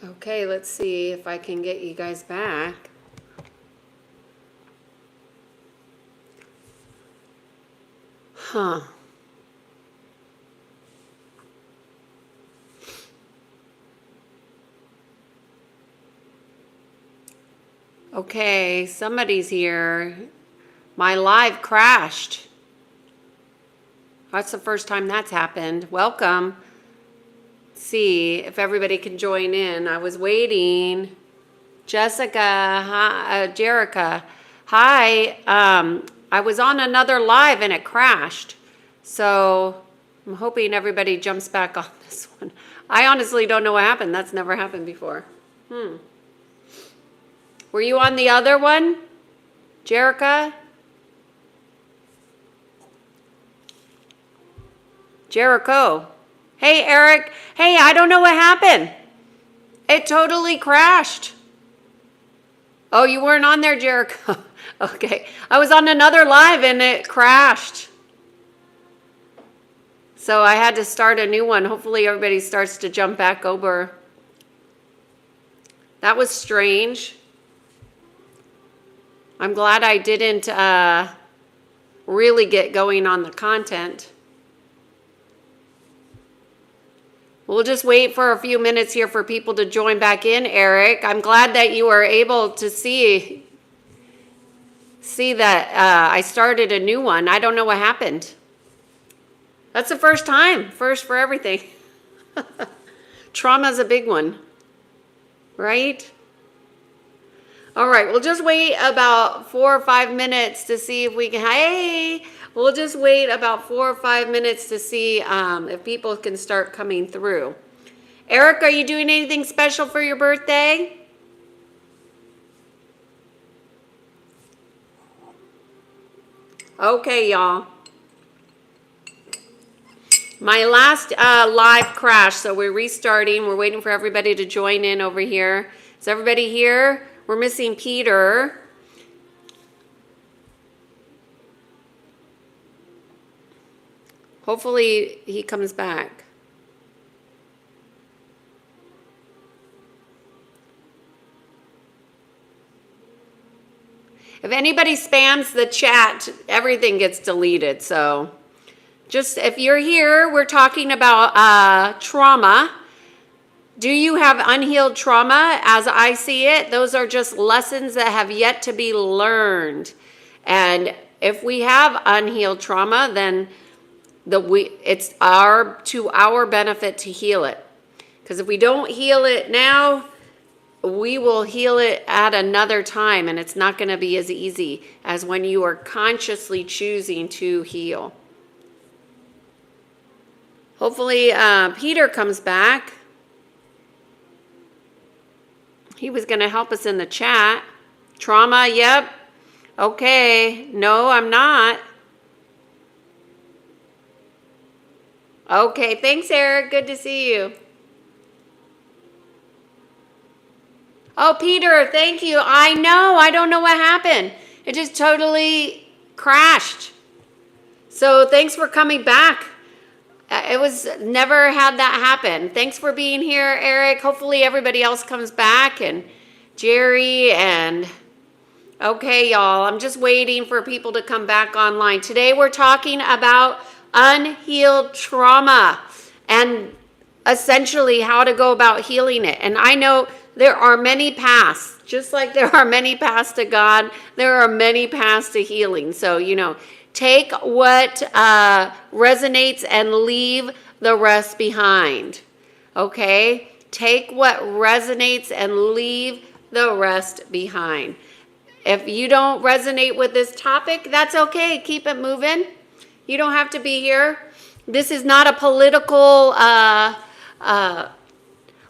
Okay, let's see if I can get you guys back. Huh. Okay, somebody's here. My live crashed. That's the first time that's happened. Welcome. Let's see if everybody can join in. I was waiting. Jessica, hi, Jerica. Hi. I was on another live and it crashed. So I'm hoping everybody jumps back on this one. I honestly don't know what happened. That's never happened before. Were you on the other one, Jerica? Jericho. Hey, Eric. Hey, I don't know what happened. It totally crashed. Oh, you weren't on there, Jericho. Okay. I was on another live and it crashed. So I had to start a new one. Hopefully everybody starts to jump back over. That was strange. I'm glad I didn't really get going on the content. We'll just wait for a few minutes here for people to join back in, Eric. I'm glad that you were able to see that I started a new one. I don't know what happened. That's the first time. First for everything. Trauma's a big one, right? All right, we'll just wait about 4 or 5 minutes to see if we can. Hey, we'll just wait about 4 or 5 minutes to see if people can start coming through. Eric, are you doing anything special for your birthday? Okay, y'all. My last live crashed, so we're restarting. We're waiting for everybody to join in over here. Is everybody here? We're missing Peter. Hopefully he comes back. If anybody spams the chat, everything gets deleted. So just if you're here, we're talking about trauma. Do you have unhealed trauma? As I see it, those are just lessons that have yet to be learned. And if we have unhealed trauma, then it's to our benefit to heal it. Because if we don't heal it now, we will heal it at another time, and it's not going to be as easy as when you are consciously choosing to heal. Hopefully Peter comes back. He was going to help us in the chat. Trauma, yep. Okay. No, I'm not. Okay, thanks, Eric. Good to see you. Oh, Peter, thank you. I know. I don't know what happened. It just totally crashed. So thanks for coming back. It was never had that happen. Thanks for being here, Eric. Hopefully everybody else comes back, and Jerry, and okay, y'all. I'm just waiting for people to come back online. Today we're talking about unhealed trauma and essentially how to go about healing it. And I know there are many paths, just like there are many paths to God, there are many paths to healing. So, take what resonates and leave the rest behind. Okay? Take what resonates and leave the rest behind. If you don't resonate with this topic, that's okay. Keep it moving. You don't have to be here. This is not a political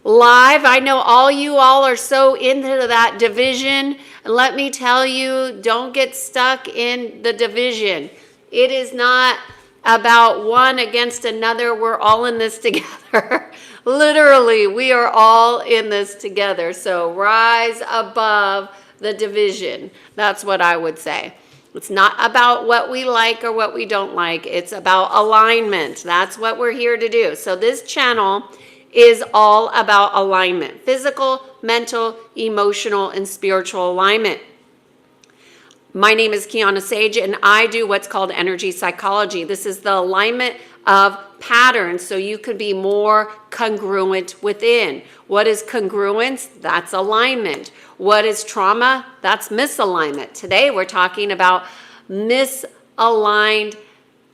live. I know you all are so into that division. And let me tell you, don't get stuck in the division. It is not about one against another. We're all in this together. Literally, we are all in this together. So rise above the division. That's what I would say. It's not about what we like or what we don't like. It's about alignment. That's what we're here to do. So this channel is all about alignment. Physical, mental, emotional, and spiritual alignment. My name is Kiana Sage, and I do what's called energy psychology. This is the alignment of patterns so you can be more congruent within. What is congruence? That's alignment. What is trauma? That's misalignment. Today we're talking about misaligned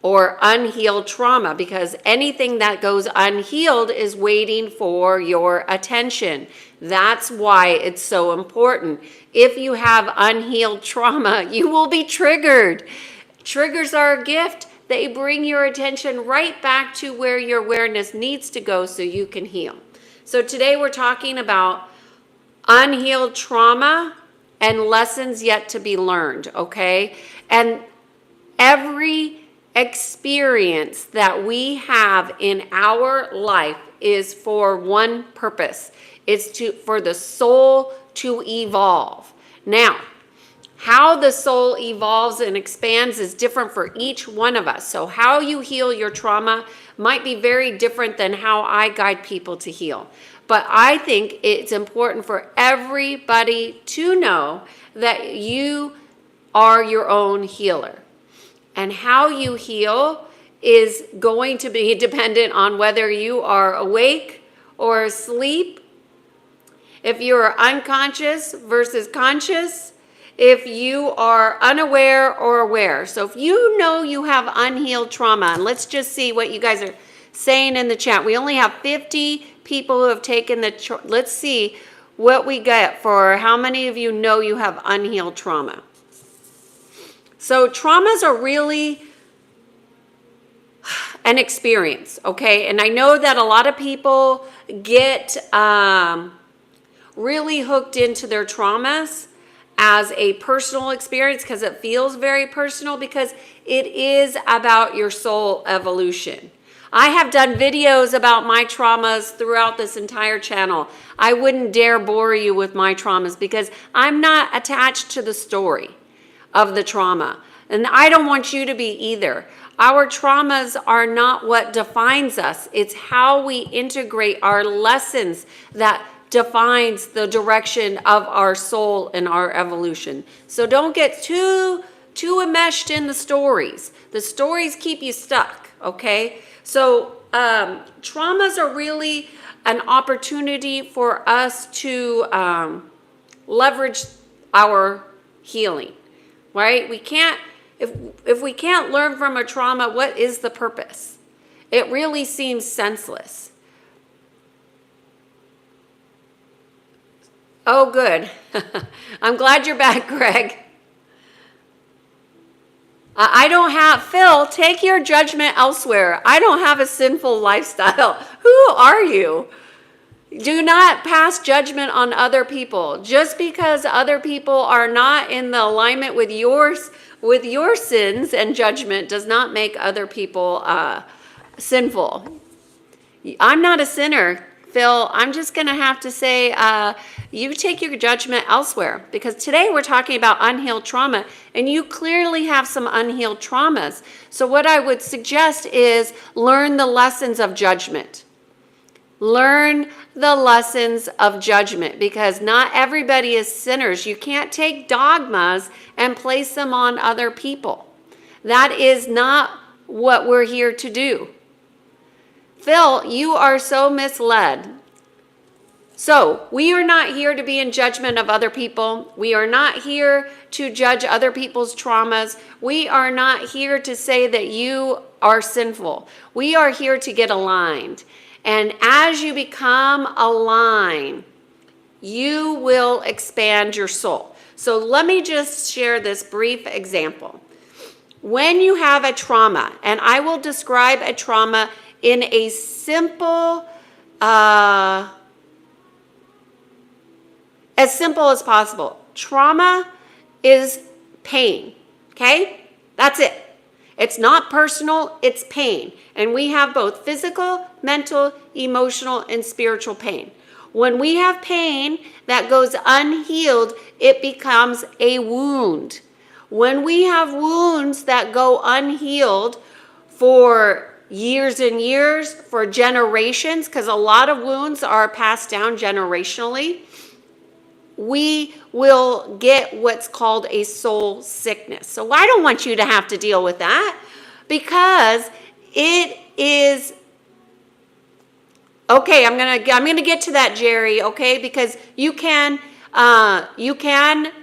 or unhealed trauma, because anything that goes unhealed is waiting for your attention. That's why it's so important. If you have unhealed trauma, you will be triggered. Triggers are a gift. They bring your attention right back to where your awareness needs to go so you can heal. So today we're talking about unhealed trauma and lessons yet to be learned, okay? And every experience that we have in our life is for one purpose. It's for the soul to evolve. Now, how the soul evolves and expands is different for each one of us. So how you heal your trauma might be very different than how I guide people to heal. But I think it's important for everybody to know that you are your own healer. And how you heal is going to be dependent on whether you are awake or asleep, if you are unconscious versus conscious, if you are unaware or aware. So if you know you have unhealed trauma, and let's just see what you guys are saying in the chat. We only have 50 people who have taken let's see what we get for how many of you know you have unhealed trauma. So traumas are really an experience, okay? And I know that a lot of people get really hooked into their traumas as a personal experience because it feels very personal, because it is about your soul evolution. I have done videos about my traumas throughout this entire channel. I wouldn't dare bore you with my traumas because I'm not attached to the story of the trauma. And I don't want you to be either. Our traumas are not what defines us. It's how we integrate our lessons that defines the direction of our soul and our evolution. So don't get too enmeshed in the stories. The stories keep you stuck, okay? So traumas are really an opportunity for us to leverage our healing, right? We can't, if we can't learn from a trauma, what is the purpose? It really seems senseless. Oh, good. I'm glad you're back, Greg. I don't have, Phil, take your judgment elsewhere. I don't have a sinful lifestyle. Who are you? Do not pass judgment on other people. Just because other people are not in the alignment with your sins and judgment does not make other people sinful. I'm not a sinner, Phil. I'm just going to have to say you take your judgment elsewhere, because today we're talking about unhealed trauma, and you clearly have some unhealed traumas. So what I would suggest is learn the lessons of judgment. Learn the lessons of judgment, because not everybody is sinners. You can't take dogmas and place them on other people. That is not what we're here to do. Phil, you are so misled. So we are not here to be in judgment of other people. We are not here to judge other people's traumas. We are not here to say that you are sinful. We are here to get aligned. And as you become aligned, you will expand your soul. So let me just share this brief example. When you have a trauma, and I will describe a trauma in a simple, as simple as possible. Trauma is pain, okay? That's it. It's not personal, it's pain. And we have both physical, mental, emotional, and spiritual pain. When we have pain that goes unhealed, it becomes a wound. When we have wounds that go unhealed for years and years, for generations, because a lot of wounds are passed down generationally, we will get what's called a soul sickness. So I don't want you to have to deal with that, because it is okay. I'm gonna get to that, Jerry. Okay, because you can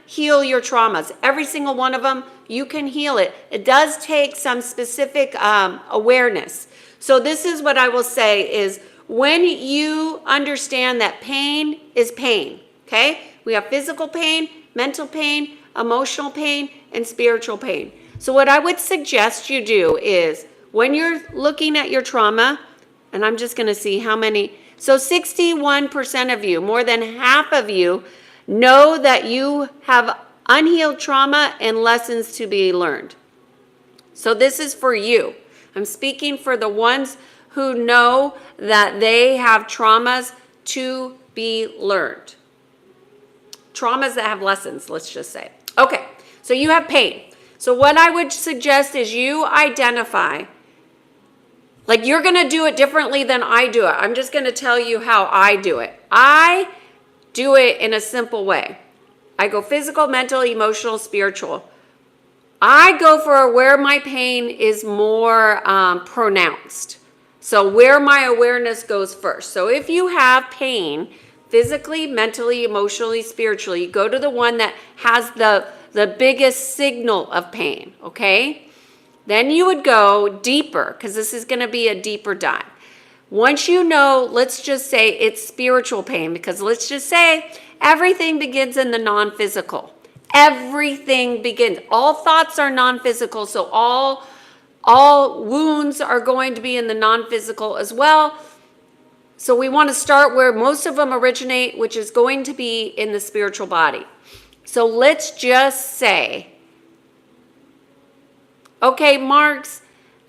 heal your traumas. Every single one of them, you can heal it. It does take some specific awareness. So this is what I will say is, when you understand that pain is pain, okay? We have physical pain, mental pain, emotional pain, and spiritual pain. So what I would suggest you do is, when you're looking at your trauma, and I'm just going to see how many, so 61% of you, more than half of you, know that you have unhealed trauma and lessons to be learned. So this is for you. I'm speaking for the ones who know that they have traumas to be learned. Traumas that have lessons, let's just say. Okay, so you have pain. So what I would suggest is you identify, like, you're going to do it differently than I do it. I'm just going to tell you how I do it. I do it in a simple way. I go physical, mental, emotional, spiritual. I go for where my pain is more pronounced. So where my awareness goes first. So if you have pain, physically, mentally, emotionally, spiritually, go to the one that has the biggest signal of pain, okay? Then you would go deeper, because this is going to be a deeper dive. Once you know, let's just say it's spiritual pain, because let's just say everything begins in the non-physical. Everything begins. All thoughts are non-physical, so all wounds are going to be in the non-physical as well. So we want to start where most of them originate, which is going to be in the spiritual body. So let's just say, okay, Marks,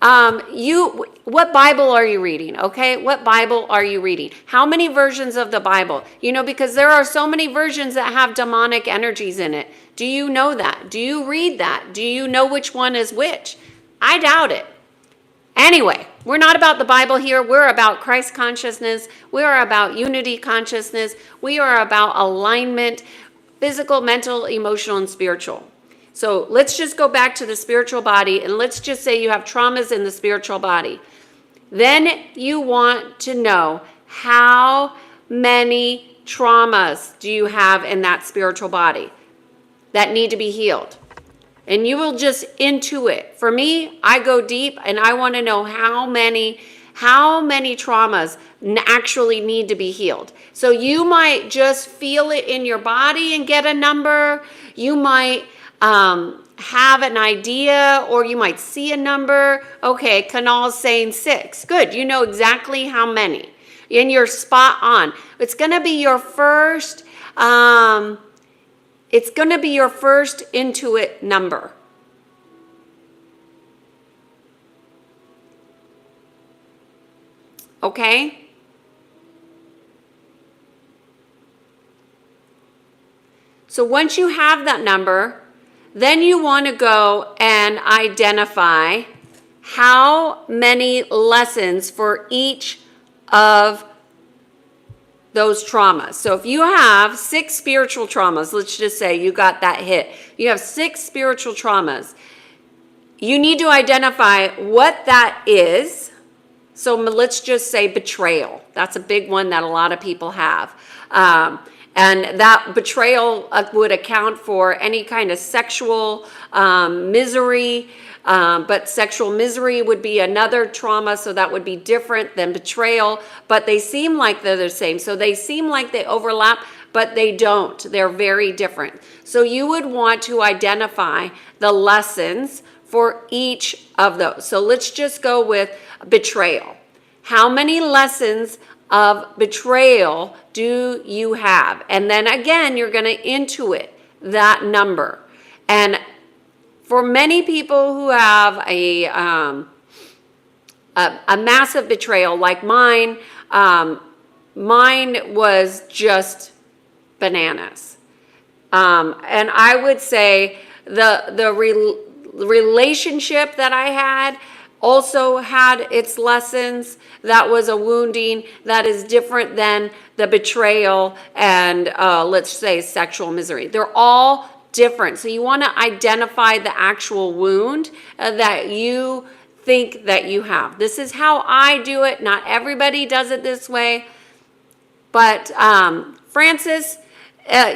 what Bible are you reading? Okay, what Bible are you reading? How many versions of the Bible? You know, because there are so many versions that have demonic energies in it. Do you know that? Do you read that? Do you know which one is which? I doubt it. Anyway, we're not about the Bible here. We're about Christ consciousness. We are about unity consciousness. We are about alignment, physical, mental, emotional, and spiritual. So let's just go back to the spiritual body, and let's just say you have traumas in the spiritual body. Then you want to know, how many traumas do you have in that spiritual body that need to be healed? And you will just intuit. For me, I go deep, and I want to know how many traumas actually need to be healed. So you might just feel it in your body and get a number. You might have an idea, or you might see a number. Okay, Kanal's saying 6. Good, you know exactly how many. And you're spot on. It's going to be your first, intuit number. Okay? So once you have that number, then you want to go and identify how many lessons for each of those traumas. So if you have 6 spiritual traumas, let's just say you got that hit. You have 6 spiritual traumas. You need to identify what that is. So let's just say betrayal. That's a big one that a lot of people have. And that betrayal would account for any kind of sexual misery, but sexual misery would be another trauma, so that would be different than betrayal, but they seem like they're the same. So they seem like they overlap, but they don't. They're very different. So you would want to identify the lessons for each of those. So let's just go with betrayal. How many lessons of betrayal do you have? And then again, you're going to intuit that number. And for many people who have a massive betrayal like mine, mine was just bananas. And I would say the relationship that I had, also had its lessons. That was a wounding that is different than the betrayal and let's say sexual misery. They're all different. So you want to identify the actual wound that you think that you have. This is how I do it. Not everybody does it this way. But Francis,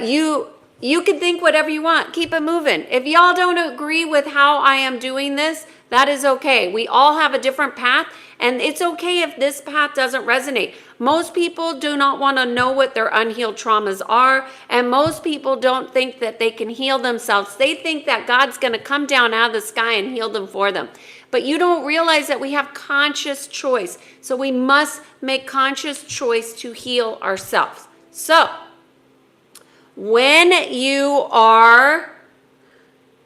you can think whatever you want. Keep it moving. If y'all don't agree with how I am doing this, that is okay. We all have a different path, and it's okay if this path doesn't resonate. Most people do not want to know what their unhealed traumas are, and most people don't think that they can heal themselves. They think that God's going to come down out of the sky and heal them for them. But you don't realize that we have conscious choice. So we must make conscious choice to heal ourselves. So when you are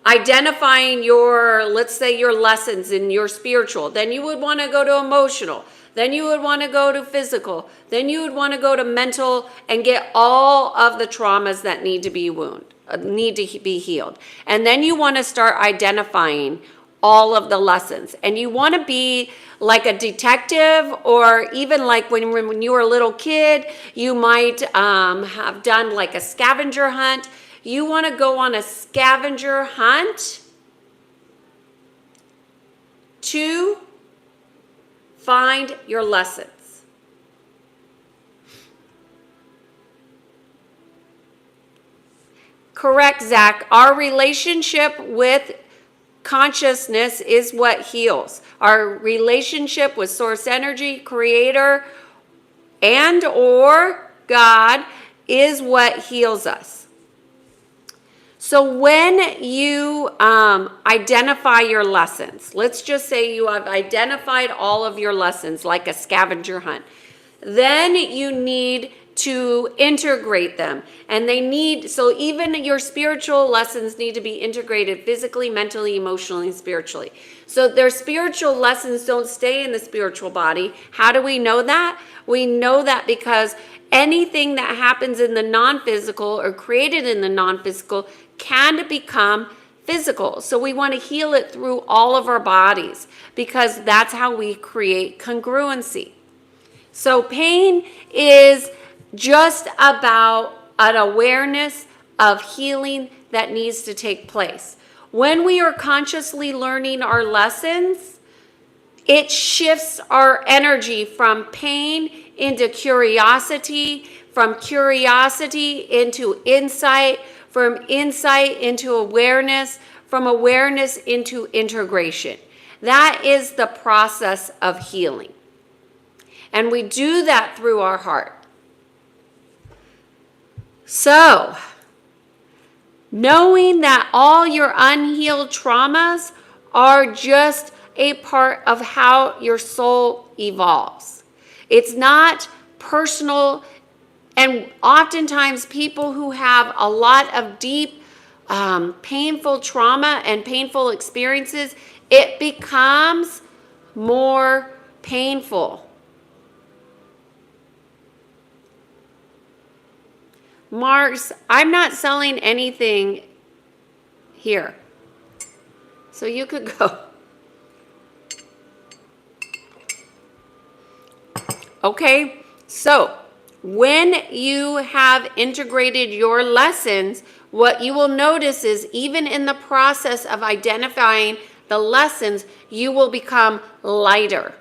identifying your, let's say your lessons in your spiritual, then you would want to go to emotional, then you would want to go to physical, then you would want to go to mental and get all of the traumas that need to be healed. And then you want to start identifying all of the lessons. And you want to be like a detective, or even like when you were a little kid, you might have done like a scavenger hunt. You want to go on a scavenger hunt to find your lessons. Correct, Zach. Our relationship with consciousness is what heals. Our relationship with source energy, creator, and or God is what heals us. So when you identify your lessons, let's just say you have identified all of your lessons like a scavenger hunt, then you need to integrate them. And so even your spiritual lessons need to be integrated physically, mentally, emotionally, and spiritually. So their spiritual lessons don't stay in the spiritual body. How do we know that? We know that because anything that happens in the non-physical or created in the non-physical can become physical. So we want to heal it through all of our bodies because that's how we create congruency. So pain is just about an awareness of healing that needs to take place. When we are consciously learning our lessons, it shifts our energy from pain into curiosity, from curiosity into insight, from insight into awareness, from awareness into integration. That is the process of healing. And we do that through our heart. So, knowing that all your unhealed traumas are just a part of how your soul evolves. It's not personal, and oftentimes people who have a lot of deep, painful trauma and painful experiences, it becomes more painful. Marks, I'm not selling anything here. So you could go. Okay, so when you have integrated your lessons, what you will notice is even in the process of identifying the lessons, you will become lighter.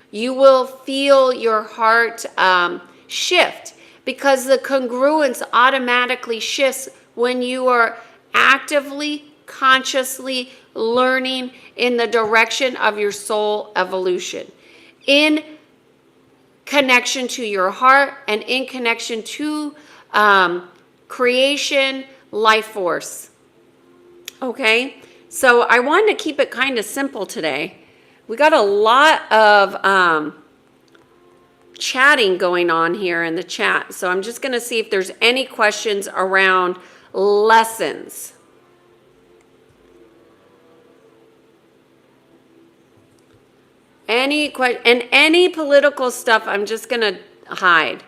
You will feel your heart shift, because the congruence automatically shifts when you are actively, consciously learning in the direction of your soul evolution, in connection to your heart and in connection to creation, life force. Okay, so I wanted to keep it kind of simple today. We got a lot of chatting going on here in the chat. So I'm just going to see if there's any questions around lessons. Any political stuff, I'm just going to hide.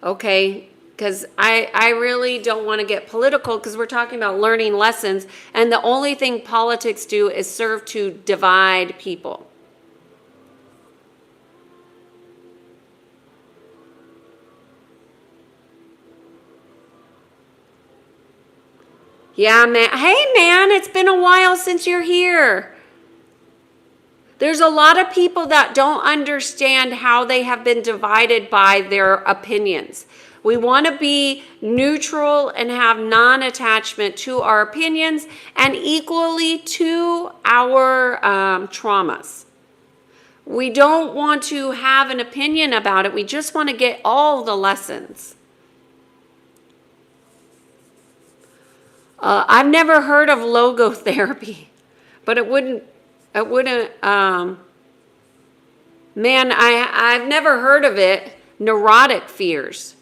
Okay? Because I really don't want to get political, because we're talking about learning lessons. And the only thing politics do is serve to divide people. Yeah, man. Hey, man, it's been a while since you're here. There's a lot of people that don't understand how they have been divided by their opinions. We want to be neutral and have non-attachment to our opinions and equally to our traumas. We don't want to have an opinion about it. We just want to get all the lessons. I've never heard of logotherapy, but it wouldn't, man, I've never heard of it. Neurotic fears.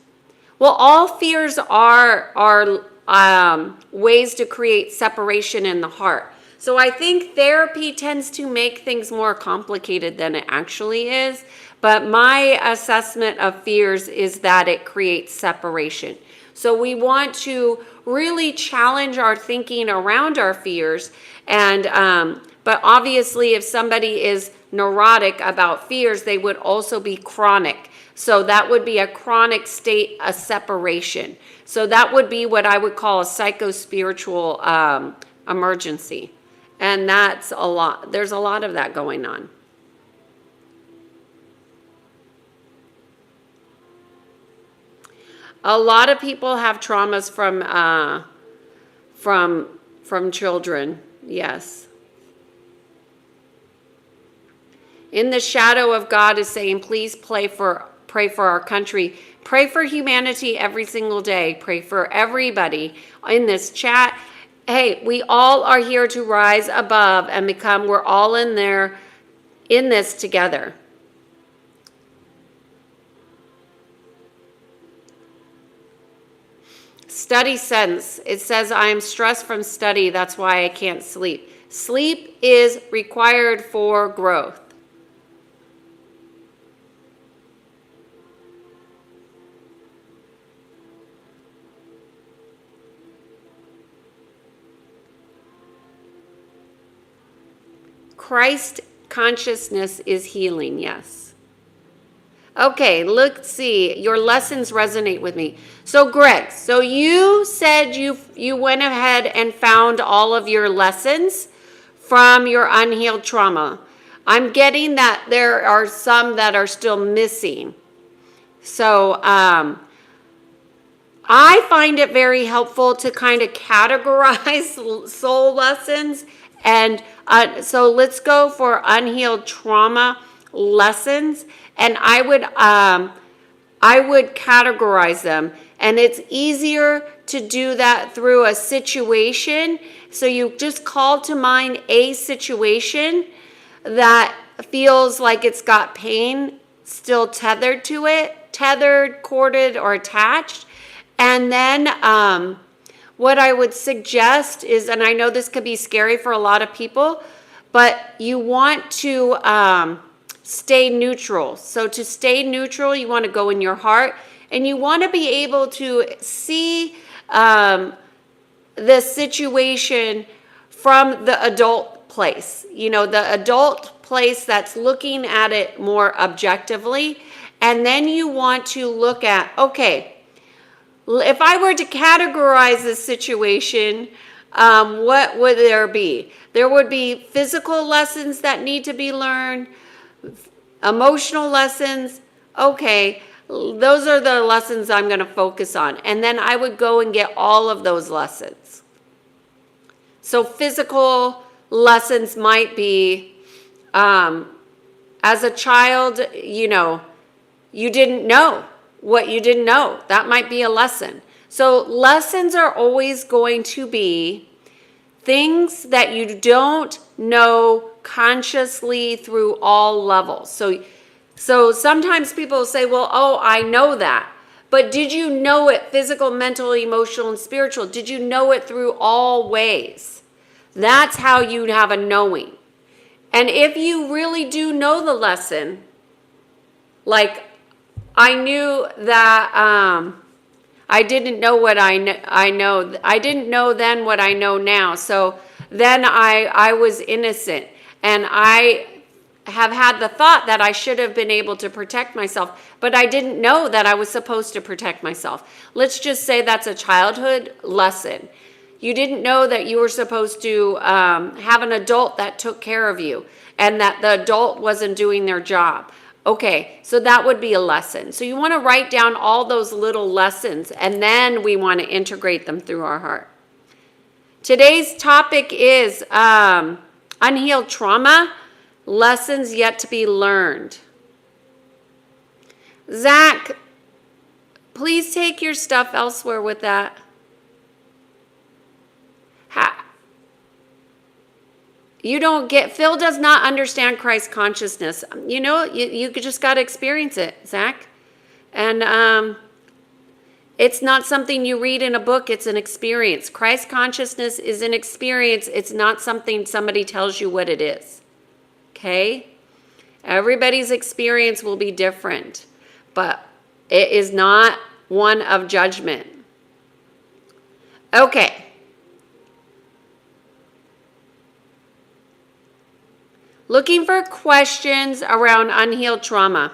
Well, all fears are ways to create separation in the heart. So I think therapy tends to make things more complicated than it actually is. But my assessment of fears is that it creates separation. So we want to really challenge our thinking around our fears. And but obviously, if somebody is neurotic about fears, they would also be chronic. So that would be a chronic state of separation. So that would be what I would call a psychospiritual emergency. And that's a lot. There's a lot of that going on. A lot of people have traumas from children. Yes. In the shadow of God is saying, please pray for our country. Pray for humanity every single day. Pray for everybody in this chat. Hey, we all are here to rise above and become, we're all in this together. Study sense. It says, I am stressed from study. That's why I can't sleep. Sleep is required for growth. Christ consciousness is healing, yes. Okay, let's see. Your lessons resonate with me. So Greg, so you said you went ahead and found all of your lessons from your unhealed trauma. I'm getting that there are some that are still missing. So I find it very helpful to kind of categorize soul lessons. And so let's go for unhealed trauma lessons. And I would categorize them. And it's easier to do that through a situation. So you just call to mind a situation that feels like it's got pain still tethered to it, tethered, corded, or attached. And then what I would suggest is, and I know this could be scary for a lot of people, but you want to stay neutral. So to stay neutral, you want to go in your heart, and you want to be able to see the situation from the adult place. You know, the adult place that's looking at it more objectively. And then you want to look at, okay, if I were to categorize this situation, what would there be? There would be physical lessons that need to be learned, emotional lessons. Okay, those are the lessons I'm going to focus on. And then I would go and get all of those lessons. So physical lessons might be, as a child, you know, you didn't know what you didn't know. That might be a lesson. So lessons are always going to be things that you don't know consciously through all levels. So sometimes people say, well, oh, I know that. But did you know it physical, mental, emotional, and spiritual? Did you know it through all ways? That's how you have a knowing. And if you really do know the lesson, like I knew that I didn't know what I know. I didn't know then what I know now. So then I was innocent. And I have had the thought that I should have been able to protect myself. But I didn't know that I was supposed to protect myself. Let's just say that's a childhood lesson. You didn't know that you were supposed to have an adult that took care of you and that the adult wasn't doing their job. Okay, so that would be a lesson. So you want to write down all those little lessons, and then we want to integrate them through our heart. Today's topic is unhealed trauma, lessons yet to be learned. Zach, please take your stuff elsewhere with that. You don't get, Phil does not understand Christ consciousness. You know, you just got to experience it, Zach. And it's not something you read in a book, it's an experience. Christ consciousness is an experience. It's not something somebody tells you what it is. Okay? Everybody's experience will be different, but it is not one of judgment. Okay. Looking for questions around unhealed trauma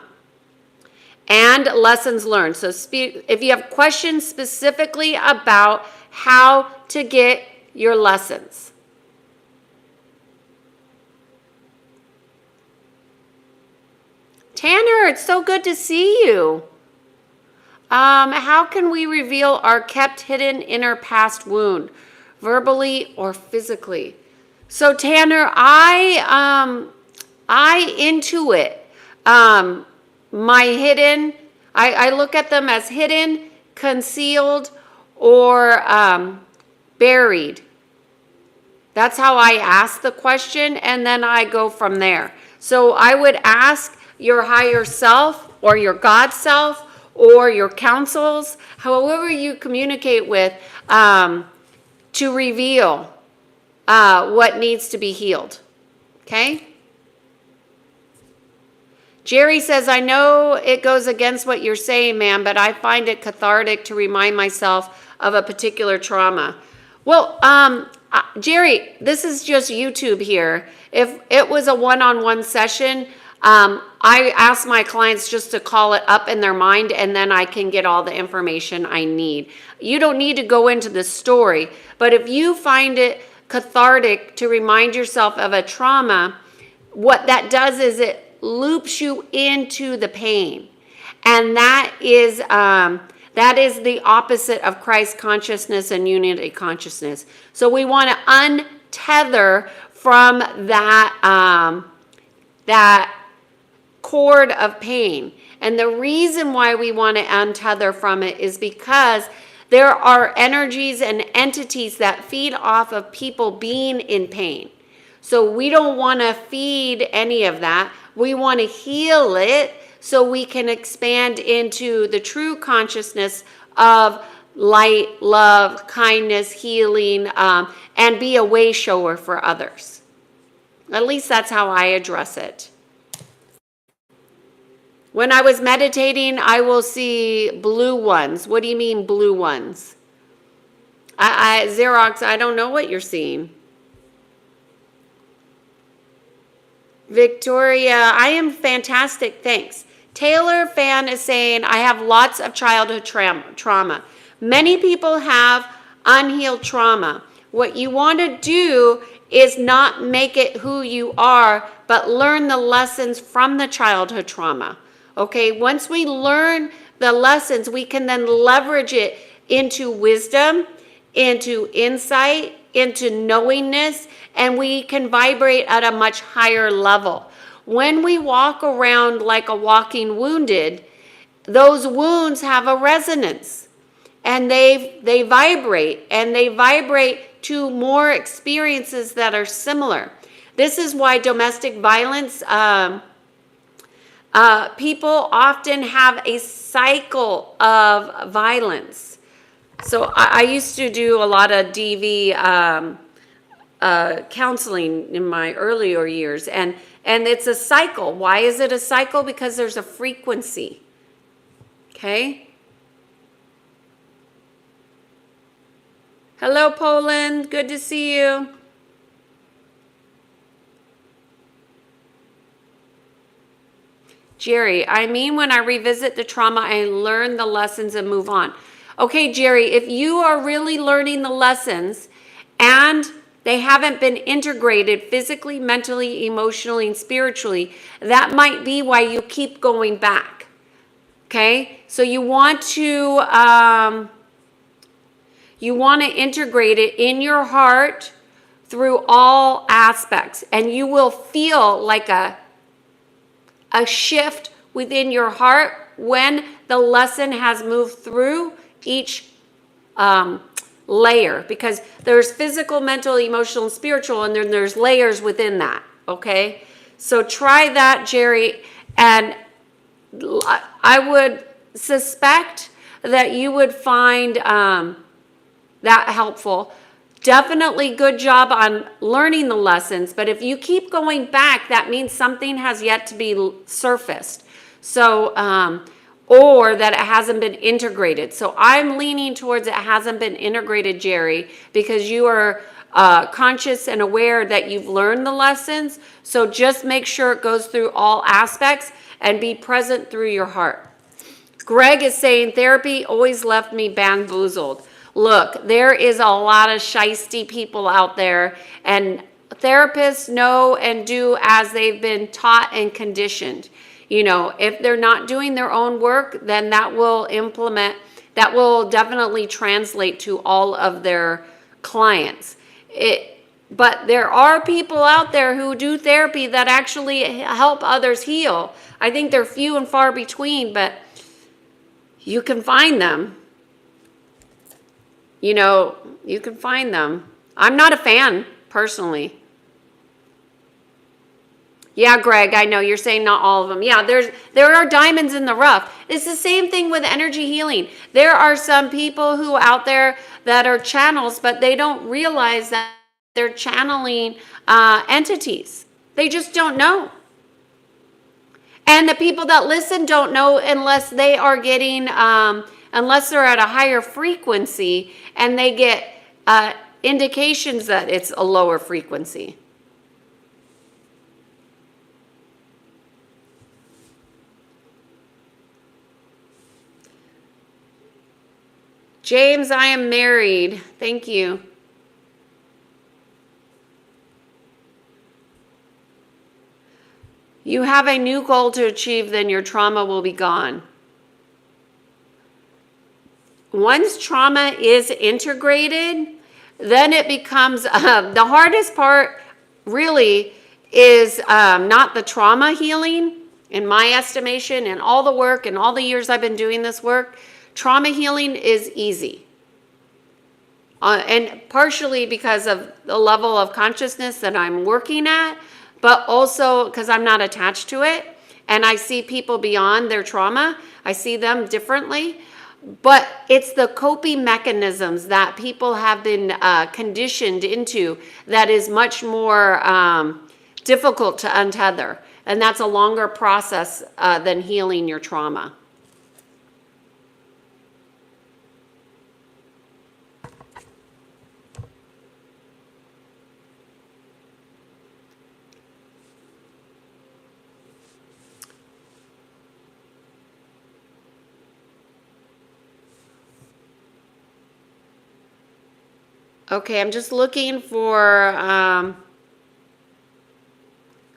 and lessons learned. So if you have questions specifically about how to get your lessons. Tanner, it's so good to see you. How can we reveal our kept hidden inner past wound, verbally or physically? So Tanner, I intuit my hidden. I look at them as hidden, concealed, or buried. That's how I ask the question, and then I go from there. So I would ask your higher self or your God self or your counsels, however you communicate with, to reveal what needs to be healed. Okay? Jerry says, I know it goes against what you're saying, ma'am, but I find it cathartic to remind myself of a particular trauma. Well, Jerry, this is just YouTube here. If it was a one-on-one session, I ask my clients just to call it up in their mind, and then I can get all the information I need. You don't need to go into the story, but if you find it cathartic to remind yourself of a trauma, what that does is it loops you into the pain. And that is the opposite of Christ consciousness and unity consciousness. So we want to untether from that cord of pain. And the reason why we want to untether from it is because there are energies and entities that feed off of people being in pain. So we don't want to feed any of that. We want to heal it so we can expand into the true consciousness of light, love, kindness, healing, and be a way shower for others. At least that's how I address it. When I was meditating, I will see blue ones. What do you mean blue ones? Xerox, I don't know what you're seeing. Victoria, I am fantastic, thanks. Taylor Fan is saying, I have lots of childhood trauma. Many people have unhealed trauma. What you want to do is not make it who you are, but learn the lessons from the childhood trauma. Okay, once we learn the lessons, we can then leverage it into wisdom, into insight, into knowingness, and we can vibrate at a much higher level. When we walk around like a walking wounded, those wounds have a resonance, and they vibrate, and they vibrate to more experiences that are similar. This is why domestic violence, people often have a cycle of violence. So I used to do a lot of DV counseling in my earlier years, and it's a cycle. Why is it a cycle? Because there's a frequency. Okay? Hello, Poland. Good to see you. Jerry, I mean, when I revisit the trauma, I learn the lessons and move on. Okay, Jerry, if you are really learning the lessons and they haven't been integrated physically, mentally, emotionally, and spiritually, that might be why you keep going back. Okay? So you want to integrate it in your heart through all aspects, and you will feel like a shift within your heart when the lesson has moved through each layer, because there's physical, mental, emotional, and spiritual, and then there's layers within that. Okay, so try that, Jerry, and I would suspect that you would find that helpful. Definitely good job on learning the lessons, but if you keep going back, that means something has yet to be surfaced. So, or that it hasn't been integrated. So I'm leaning towards it hasn't been integrated, Jerry, because you are conscious and aware that you've learned the lessons. So just make sure it goes through all aspects and be present through your heart. Greg is saying therapy always left me bamboozled. Look, there is a lot of shisty people out there, and therapists know and do as they've been taught and conditioned. You know, if they're not doing their own work, then that will definitely translate to all of their clients. But there are people out there who do therapy that actually help others heal. I think they're few and far between, but you can find them. You know, you can find them. I'm not a fan, personally. Yeah, Greg, I know you're saying not all of them. Yeah, there are diamonds in the rough. It's the same thing with energy healing. There are some people who out there that are channels, but they don't realize that they're channeling entities. They just don't know. And the people that listen don't know unless they are getting, unless they're at a higher frequency and they get indications that it's a lower frequency. James, I am married. Thank you. You have a new goal to achieve, then your trauma will be gone. Once trauma is integrated, then it becomes, the hardest part really is not the trauma healing, in my estimation, and all the work and all the years I've been doing this work. Trauma healing is easy. And partially because of the level of consciousness that I'm working at, but also because I'm not attached to it. And I see people beyond their trauma. I see them differently. But it's the coping mechanisms that people have been conditioned into that is much more difficult to untether. And that's a longer process than healing your trauma. Okay, I'm just looking for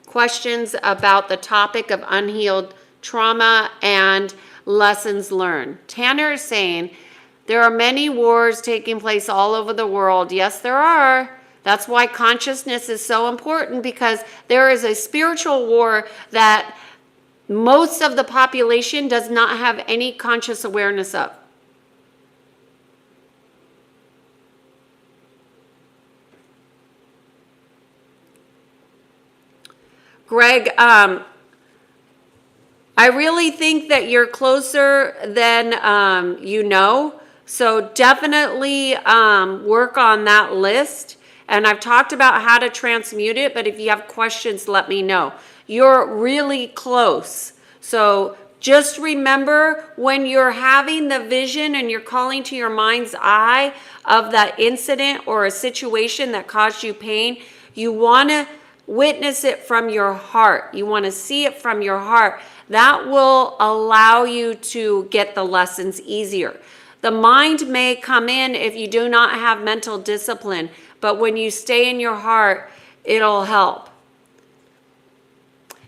questions about the topic of unhealed trauma and lessons learned. Tanner is saying, there are many wars taking place all over the world. Yes, there are. That's why consciousness is so important, because there is a spiritual war that most of the population does not have any conscious awareness of. Greg, I really think that you're closer than you know. So definitely work on that list. And I've talked about how to transmute it, but if you have questions, let me know. You're really close. So just remember, when you're having the vision and you're calling to your mind's eye of that incident or a situation that caused you pain, you want to witness it from your heart. You want to see it from your heart. That will allow you to get the lessons easier. The mind may come in if you do not have mental discipline, but when you stay in your heart, it'll help.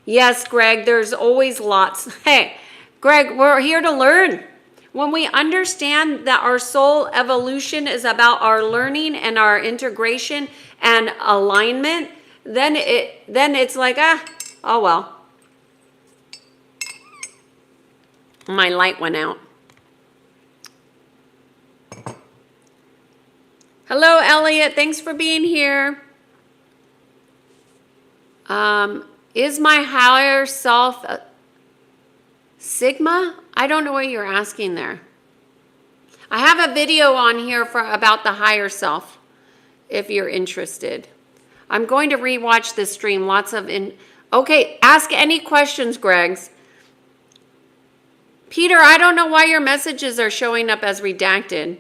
Yes, Greg, there's always lots. Hey, Greg, we're here to learn. When we understand that our soul evolution is about our learning and our integration and alignment, then it's like, oh well. My light went out. Hello, Elliot. Thanks for being here. Is my higher self Sigma? I don't know what you're asking there. I have a video on here about the higher self, if you're interested. I'm going to rewatch this stream. Okay, ask any questions, Gregs. Peter, I don't know why your messages are showing up as redacted.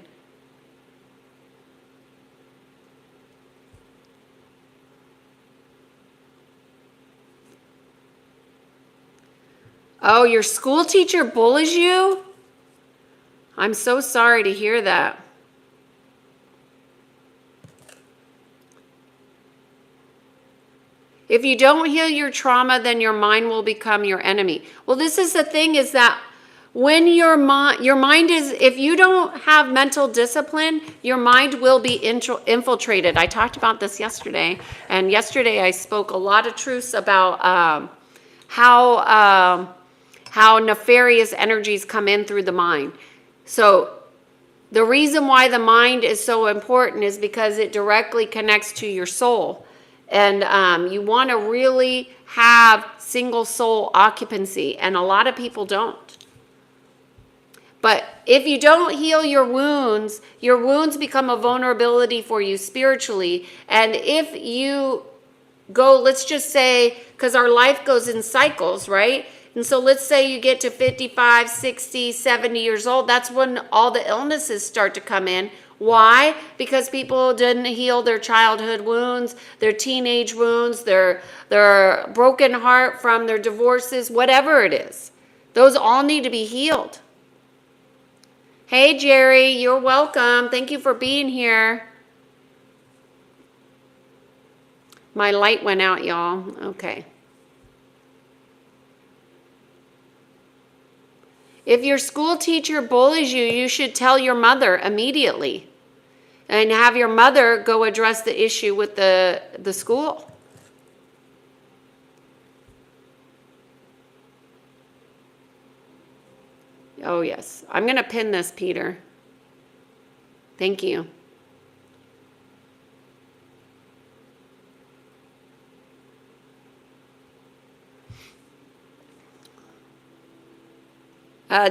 Oh, your school teacher bullies you? I'm so sorry to hear that. If you don't heal your trauma, then your mind will become your enemy. Well, this is the thing, is that when your mind is, if you don't have mental discipline, your mind will be infiltrated. I talked about this yesterday, and yesterday I spoke a lot of truths about how nefarious energies come in through the mind. So the reason why the mind is so important is because it directly connects to your soul. And you want to really have single soul occupancy, and a lot of people don't. But if you don't heal your wounds become a vulnerability for you spiritually. And if you go, let's just say, because our life goes in cycles, right? And so let's say you get to 55, 60, 70 years old. That's when all the illnesses start to come in. Why? Because people didn't heal their childhood wounds, their teenage wounds, their broken heart from their divorces, whatever it is. Those all need to be healed. Hey, Jerry, you're welcome. Thank you for being here. My light went out, y'all. Okay. If your school teacher bullies you, you should tell your mother immediately and have your mother go address the issue with the school. Oh, yes. I'm going to pin this, Peter. Thank you.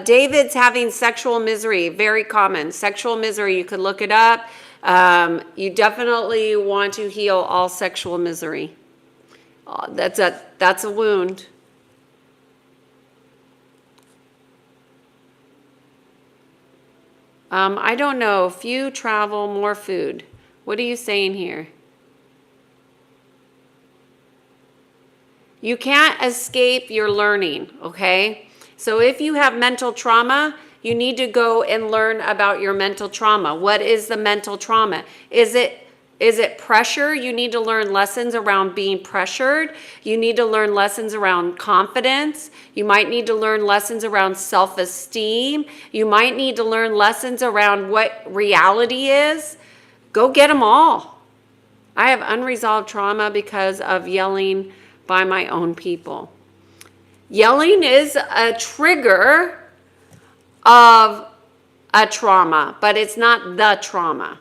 David's having sexual misery, very common. Sexual misery, you could look it up. You definitely want to heal all sexual misery. That's a wound. I don't know. Few travel, more food. What are you saying here? You can't escape your learning, okay? So if you have mental trauma, you need to go and learn about your mental trauma. What is the mental trauma? Is it pressure? You need to learn lessons around being pressured. You need to learn lessons around confidence. You might need to learn lessons around self-esteem. You might need to learn lessons around what reality is. Go get them all. I have unresolved trauma because of yelling by my own people. Yelling is a trigger of a trauma, but it's not the trauma.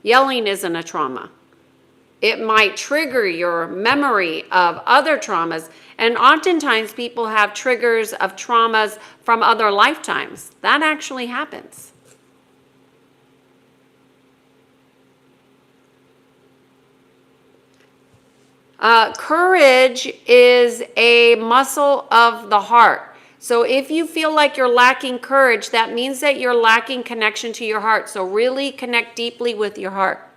Yelling isn't a trauma. It might trigger your memory of other traumas, and oftentimes people have triggers of traumas from other lifetimes. That actually happens. Courage is a muscle of the heart. So if you feel like you're lacking courage, that means that you're lacking connection to your heart. So really connect deeply with your heart.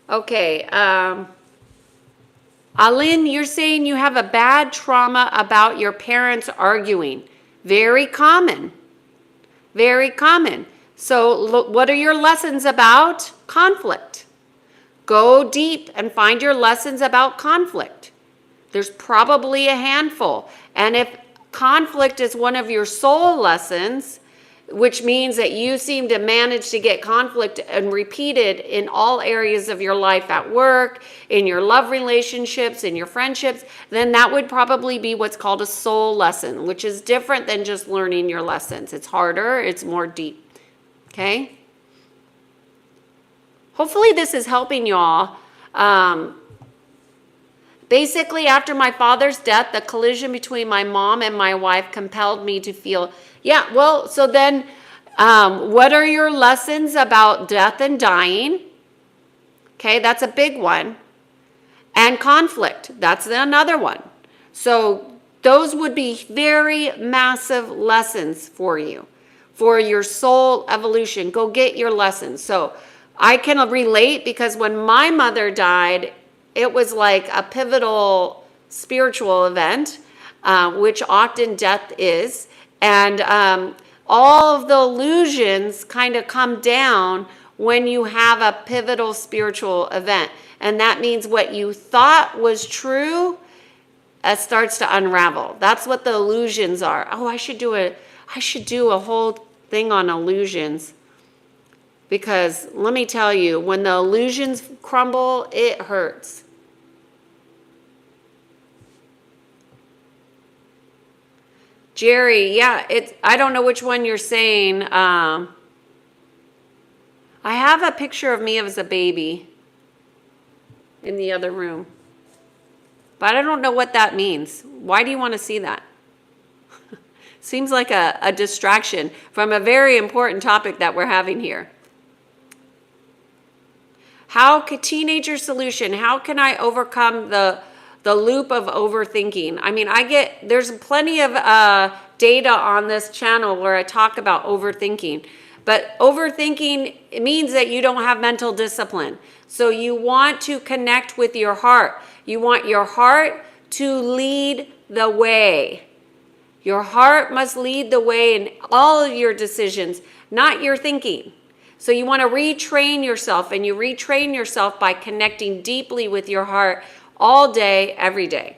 Okay. Alin, you're saying you have a bad trauma about your parents arguing. Very common. Very common. So look, what are your lessons about conflict? Go deep and find your lessons about conflict. There's probably a handful. And if conflict is one of your soul lessons, which means that you seem to manage to get conflict and repeated in all areas of your life, at work, in your love relationships, in your friendships, then that would probably be what's called a soul lesson, which is different than just learning your lessons. It's harder, it's more deep. Okay? Hopefully this is helping y'all. Basically, after my father's death, the collision between my mom and my wife compelled me to feel, so then what are your lessons about death and dying? Okay, that's a big one. And conflict, that's another one. So those would be very massive lessons for you, for your soul evolution. Go get your lessons. So I can relate because when my mother died, it was like a pivotal spiritual event, which often death is. And all of the illusions kind of come down when you have a pivotal spiritual event. And that means what you thought was true starts to unravel. That's what the illusions are. Oh, I should do a whole thing on illusions. Because let me tell you, when the illusions crumble, it hurts. Jerry, I don't know which one you're saying. I have a picture of me as a baby in the other room. But I don't know what that means. Why do you want to see that? Seems like a distraction from a very important topic that we're having here. Teenager solution, how can I overcome the loop of overthinking? I mean, there's plenty of data on this channel where I talk about overthinking. But overthinking, it means that you don't have mental discipline. So you want to connect with your heart. You want your heart to lead the way. Your heart must lead the way in all of your decisions, not your thinking. So you want to retrain yourself, and you retrain yourself by connecting deeply with your heart all day, every day.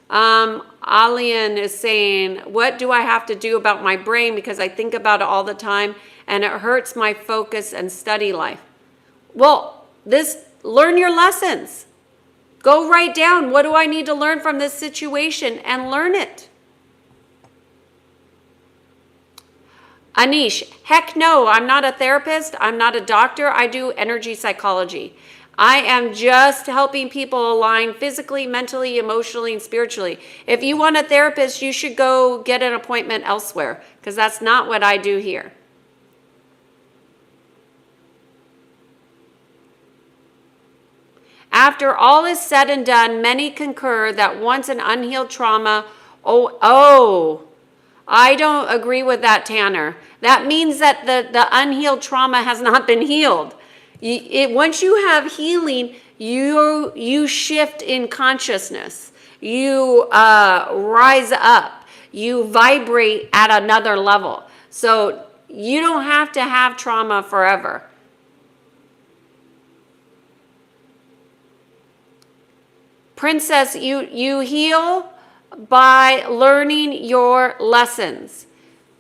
Alian is saying, what do I have to do about my brain because I think about it all the time and it hurts my focus and study life? Well, learn your lessons. Go write down, what do I need to learn from this situation, and learn it. Anish, heck no, I'm not a therapist. I'm not a doctor. I do energy psychology. I am just helping people align physically, mentally, emotionally, and spiritually. If you want a therapist, you should go get an appointment elsewhere, because that's not what I do here. After all is said and done, many concur that once an unhealed trauma, I don't agree with that, Tanner. That means that the unhealed trauma has not been healed. Once you have healing, you shift in consciousness. You rise up. You vibrate at another level. So you don't have to have trauma forever. Princess, you heal by learning your lessons.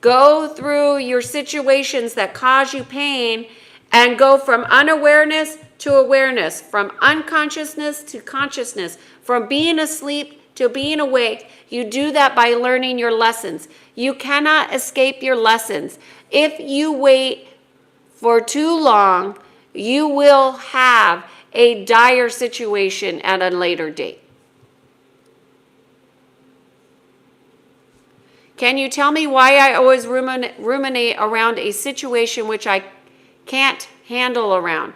Go through your situations that cause you pain and go from unawareness to awareness, from unconsciousness to consciousness, from being asleep to being awake. You do that by learning your lessons. You cannot escape your lessons. If you wait for too long, you will have a dire situation at a later date. Can you tell me why I always ruminate around a situation which I can't handle around?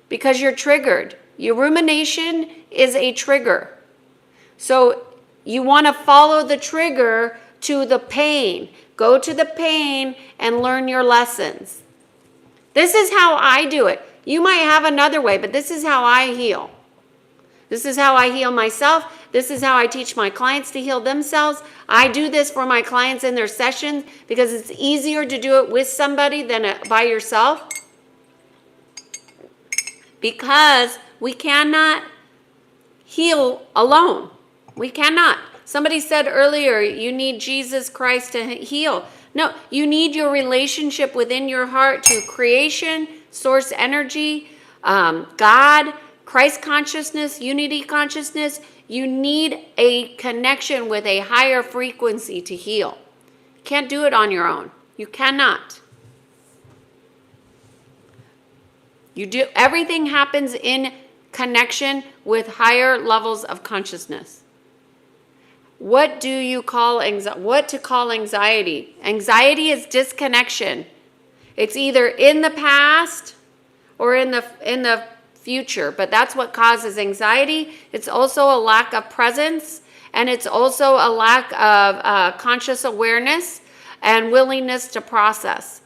Because you're triggered. Your rumination is a trigger. So you want to follow the trigger to the pain. Go to the pain and learn your lessons. This is how I do it. You might have another way, but this is how I heal. This is how I heal myself. This is how I teach my clients to heal themselves. I do this for my clients in their sessions because it's easier to do it with somebody than by yourself. Because we cannot heal alone. We cannot. Somebody said earlier, you need Jesus Christ to heal. No, you need your relationship within your heart to creation, source energy, God, Christ consciousness, unity consciousness. You need a connection with a higher frequency to heal. You can't do it on your own. You cannot. Everything happens in connection with higher levels of consciousness. What do you call what to call anxiety? Anxiety is disconnection. It's either in the past or in the future, but that's what causes anxiety. It's also a lack of presence, and it's also a lack of conscious awareness and willingness to process.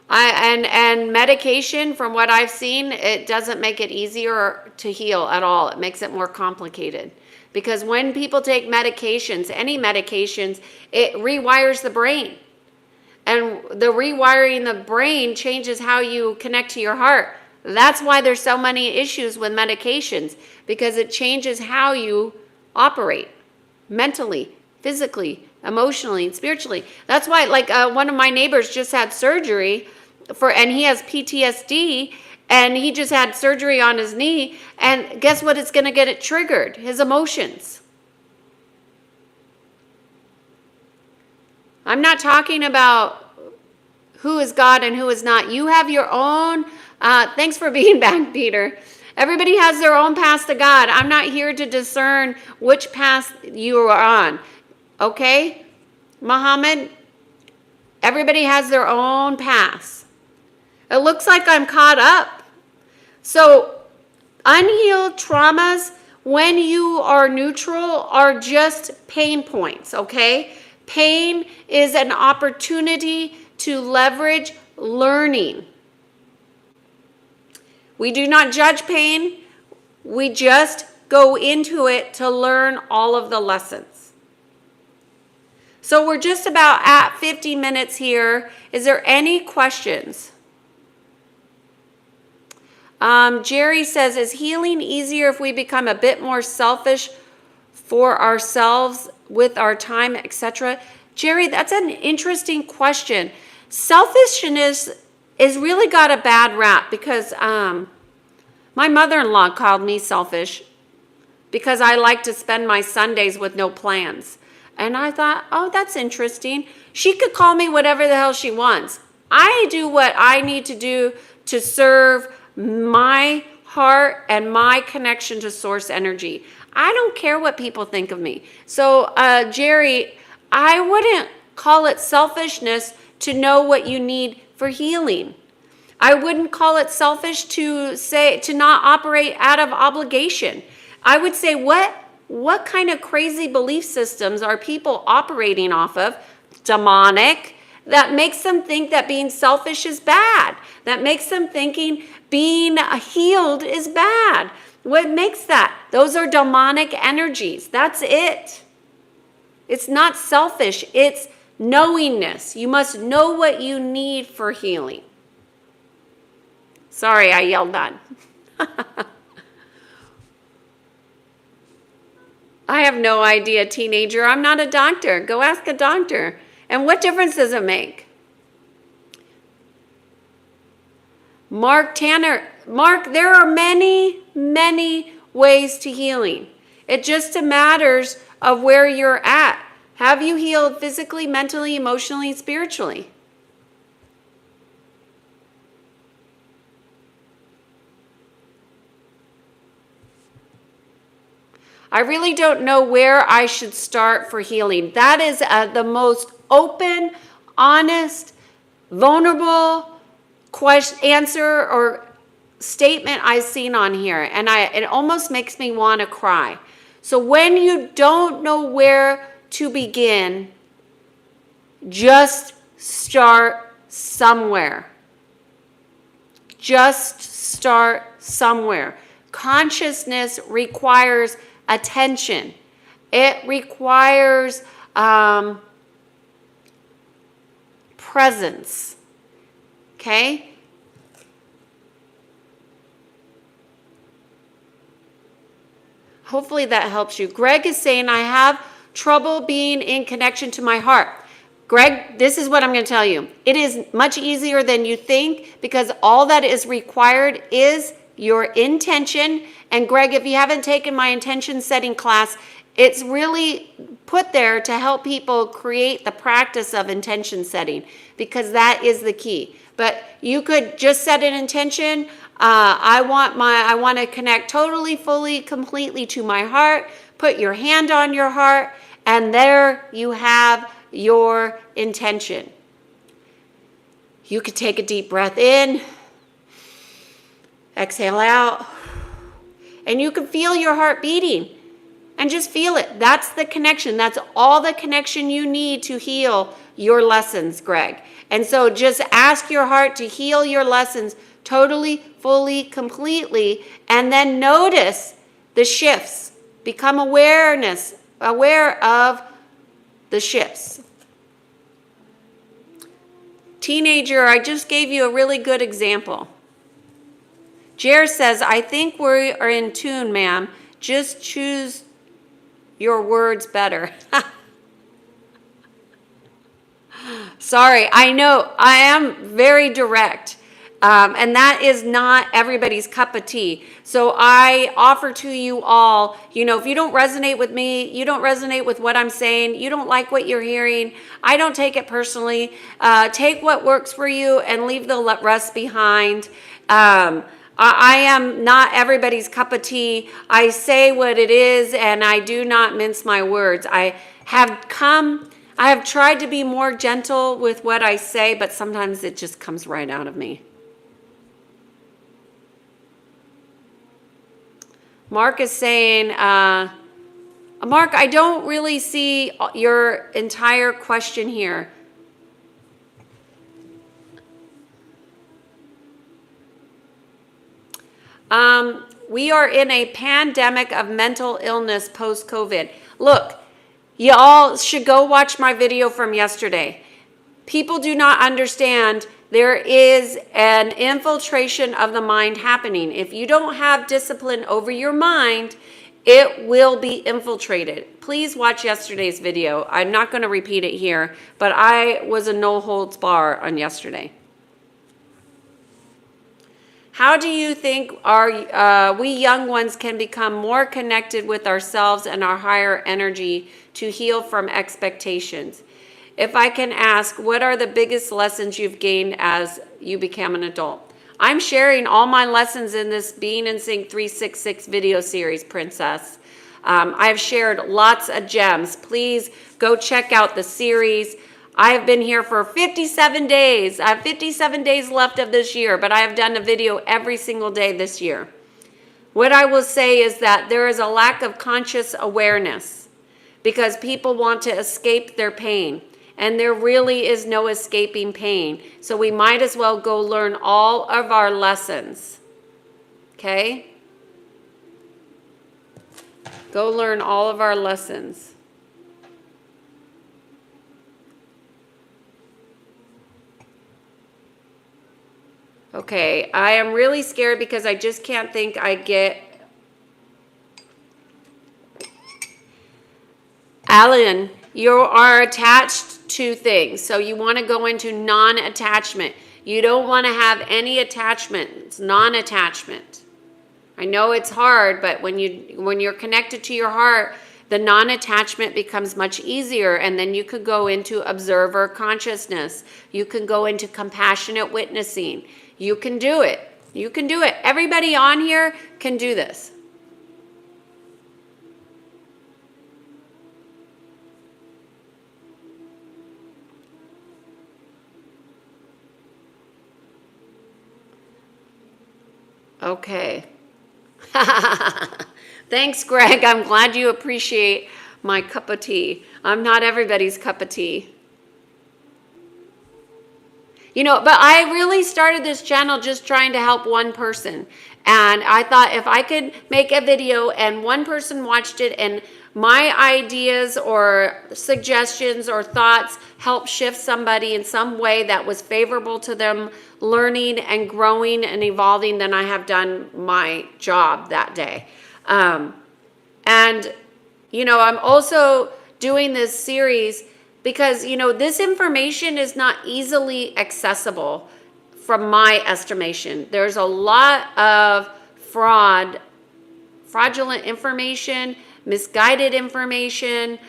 And medication, from what I've seen, it doesn't make it easier to heal at all. It makes it more complicated. Because when people take medications, any medications, it rewires the brain. And the rewiring the brain changes how you connect to your heart. That's why there's so many issues with medications, because it changes how you operate mentally, physically, emotionally, and spiritually. That's why, like, one of my neighbors just had surgery and he has PTSD, and he just had surgery on his knee, and guess what? It's going to get it triggered, his emotions. I'm not talking about who is God and who is not. You have your own, thanks for being back, Peter. Everybody has their own path to God. I'm not here to discern which path you are on. Okay? Muhammad, everybody has their own paths. It looks like I'm caught up. So, unhealed traumas, when you are neutral, are just pain points, okay? Pain is an opportunity to leverage learning. We do not judge pain. We just go into it to learn all of the lessons. So we're just about at 50 minutes here. Is there any questions? Jerry says, is healing easier if we become a bit more selfish for ourselves with our time, etc.? Jerry, that's an interesting question. Selfishness has really got a bad rap because my mother-in-law called me selfish because I like to spend my Sundays with no plans. And I thought, oh, that's interesting. She could call me whatever the hell she wants. I do what I need to do to serve my heart and my connection to source energy. I don't care what people think of me. So, Jerry, I wouldn't call it selfishness to know what you need for healing. I wouldn't call it selfish to not operate out of obligation. I would say, what kind of crazy belief systems are people operating off of? Demonic. That makes them think that being selfish is bad. That makes them thinking being healed is bad. What makes that? Those are demonic energies. That's it. It's not selfish. It's knowingness. You must know what you need for healing. Sorry, I yelled that. I have no idea, teenager. I'm not a doctor. Go ask a doctor. And what difference does it make? Mark Tanner. Mark, there are many, many ways to healing. It just matters of where you're at. Have you healed physically, mentally, emotionally, and spiritually? I really don't know where I should start for healing. That is the most open, honest, vulnerable answer or statement I've seen on here. And it almost makes me want to cry. So when you don't know where to begin, just start somewhere. Just start somewhere. Consciousness requires attention. It requires presence. Okay? Hopefully that helps you. Greg is saying, I have trouble being in connection to my heart. Greg, this is what I'm going to tell you. It is much easier than you think because all that is required is your intention. And Greg, if you haven't taken my intention setting class, it's really put there to help people create the practice of intention setting because that is the key. But you could just set an intention. I want to connect totally, fully, completely to my heart. Put your hand on your heart, and there you have your intention. You could take a deep breath in, exhale out, and you can feel your heart beating. And just feel it. That's the connection. That's all the connection you need to heal your lessons, Greg. And so just ask your heart to heal your lessons totally, fully, completely, and then notice the shifts. Become aware of the shifts. Teenager, I just gave you a really good example. Jer says, I think we are in tune, ma'am. Just choose your words better. Sorry, I know I am very direct. And that is not everybody's cup of tea. So I offer to you all, if you don't resonate with me, you don't resonate with what I'm saying, you don't like what you're hearing, I don't take it personally. Take what works for you and leave the rest behind. I am not everybody's cup of tea. I say what it is, and I do not mince my words. I have tried to be more gentle with what I say, but sometimes it just comes right out of me. Mark is saying, Mark, I don't really see your entire question here. We are in a pandemic of mental illness post-COVID. Look, y'all should go watch my video from yesterday. People do not understand there is an infiltration of the mind happening. If you don't have discipline over your mind, it will be infiltrated. Please watch yesterday's video. I'm not going to repeat it here, but I was a no holds bar on yesterday. How do you think we young ones can become more connected with ourselves and our higher energy to heal from expectations? If I can ask, what are the biggest lessons you've gained as you become an adult? I'm sharing all my lessons in this Being in Sync 366 video series, Princess. I've shared lots of gems. Please go check out the series. I have been here for 57 days. I have 57 days left of this year, but I have done a video every single day this year. What I will say is that there is a lack of conscious awareness because people want to escape their pain, and there really is no escaping pain. So we might as well go learn all of our lessons. Okay? Go learn all of our lessons. Okay, I am really scared because I just can't think I get... Alan, you are attached to things, so you want to go into non-attachment. You don't want to have any attachment. It's non-attachment. I know it's hard, but when you're connected to your heart, the non-attachment becomes much easier, and then you could go into observer consciousness. You can go into compassionate witnessing. You can do it. You can do it. Everybody on here can do this. Okay. Thanks, Greg. I'm glad you appreciate my cup of tea. I'm not everybody's cup of tea. But I really started this channel just trying to help one person. And I thought if I could make a video and one person watched it and my ideas or suggestions or thoughts help shift somebody in some way that was favorable to them learning and growing and evolving, then I have done my job that day. And I'm also doing this series because, this information is not easily accessible from my estimation. There's a lot of fraudulent information, misguided information,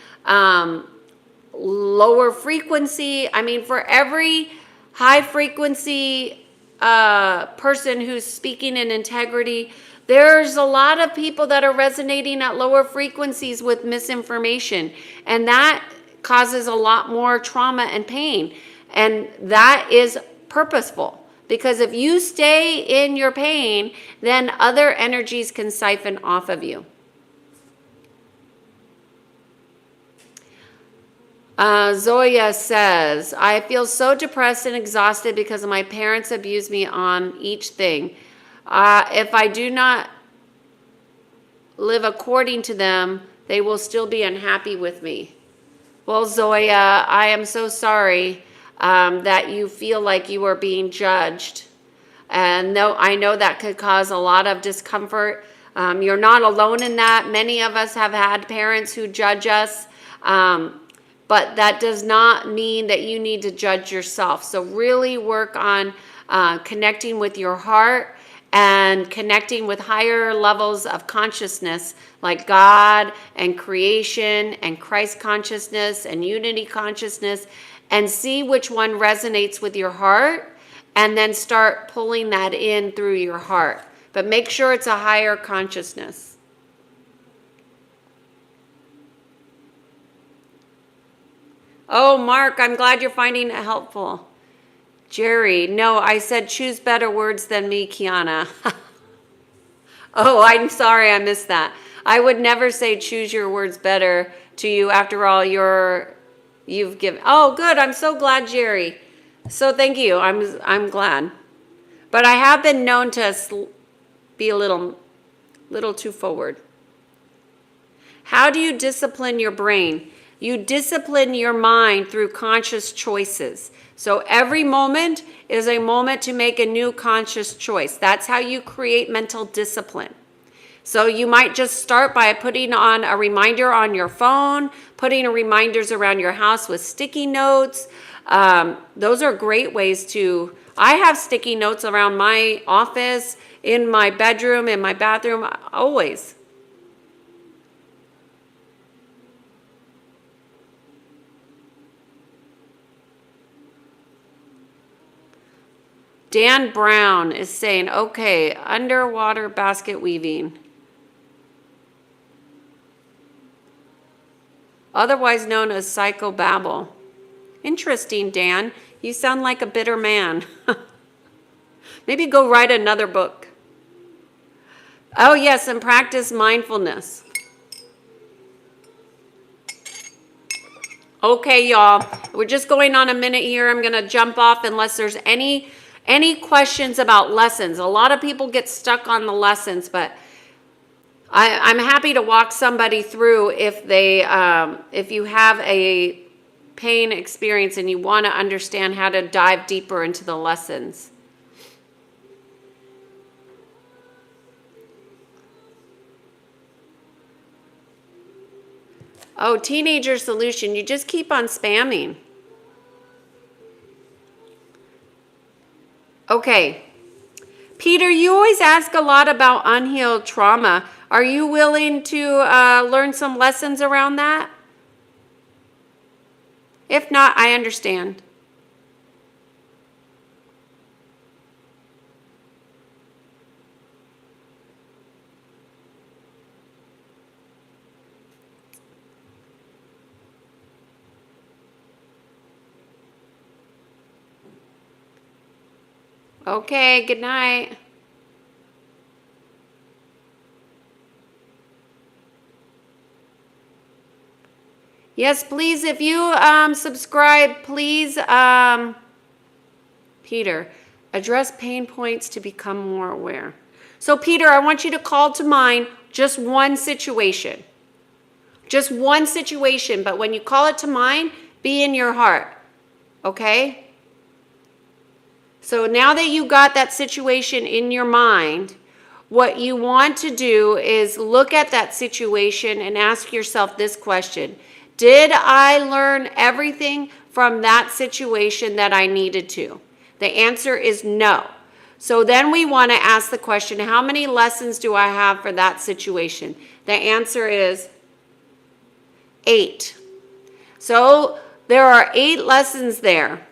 lower frequency. I mean, for every high frequency person who's speaking in integrity, there's a lot of people that are resonating at lower frequencies with misinformation. And that causes a lot more trauma and pain. And that is purposeful. Because if you stay in your pain, then other energies can siphon off of you. Zoya says, I feel so depressed and exhausted because my parents abuse me on each thing. If I do not live according to them, they will still be unhappy with me. Well, Zoya, I am so sorry that you feel like you are being judged. And I know that could cause a lot of discomfort. You're not alone in that. Many of us have had parents who judge us. But that does not mean that you need to judge yourself. So really work on connecting with your heart and connecting with higher levels of consciousness like God and creation and Christ consciousness and unity consciousness, and see which one resonates with your heart and then start pulling that in through your heart. But make sure it's a higher consciousness. Oh, Mark, I'm glad you're finding it helpful. Jerry, no, I said choose better words than me, Kiana. Oh, I'm sorry, I missed that. I would never say choose your words better to you. After all, you've given. Oh, good. I'm so glad, Jerry. So thank you. I'm glad. But I have been known to be a little too forward. How do you discipline your brain? You discipline your mind through conscious choices. So every moment is a moment to make a new conscious choice. That's how you create mental discipline. So you might just start by putting on a reminder on your phone, putting reminders around your house with sticky notes. Those are great ways to. I have sticky notes around my office, in my bedroom, in my bathroom, always. Dan Brown is saying, okay, underwater basket weaving. Otherwise known as psychobabble. Interesting, Dan. You sound like a bitter man. Maybe go write another book. Oh, yes, and practice mindfulness. Okay, y'all. We're just going on a minute here. I'm going to jump off unless there's any questions about lessons. A lot of people get stuck on the lessons, but I'm happy to walk somebody through if you have a pain experience and you want to understand how to dive deeper into the lessons. Oh, teenager solution. You just keep on spamming. Okay. Peter, you always ask a lot about unhealed trauma. Are you willing to learn some lessons around that? If not, I understand. Okay, good night. Yes, please, if you subscribe, please Peter, address pain points to become more aware. So Peter, I want you to call to mind just one situation. Just one situation, but when you call it to mind, be in your heart. Okay? So now that you got that situation in your mind, what you want to do is look at that situation and ask yourself this question. Did I learn everything from that situation that I needed to? The answer is no. So then we want to ask the question, how many lessons do I have for that situation? The answer is 8. So there are 8 lessons there.